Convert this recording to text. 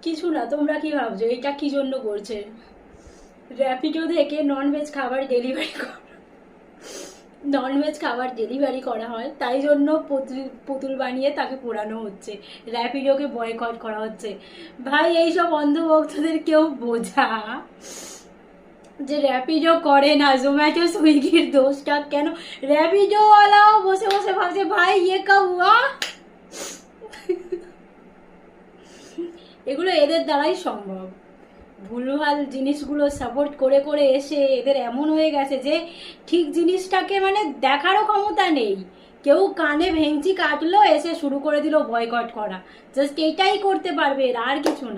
কিছু না, তোমরা কি ভাবছো এটা কি জন্য করছে? র্যাপিডো থেকে ননভেজ খাবার ডেলিভারি ননভেজ খাবার ডেলিভারি করা হয়, তাই জন্য পুতুল বানিয়ে তাকে পোড়ানো হচ্ছে, র্যাপিডোকে বয়কট করা হচ্ছে। ভাই এইসব অন্ধভক্তদের কেউ বোঝা যে র্যাপিডো করে না, জোম্যাটো সুইগির দোষটা কেন র্যাপিডোওয়ালাও বসে বসে ভাবছে ভাই ইয়ে কা হুয়া। এগুলো এদের দ্বারাই সম্ভব। ভুলভাল জিনিসগুলো সাপোর্ট করে করে এসে এদের এমন হয়ে গেছে যে ঠিক জিনিসটাকে মানে দেখারও ক্ষমতা নেই। কেউ কানে ভেঙচি কাটলো এসে শুরু করে দিল বয়কট করা, জাস্ট এটাই করতে পারবে, আর কিছু না।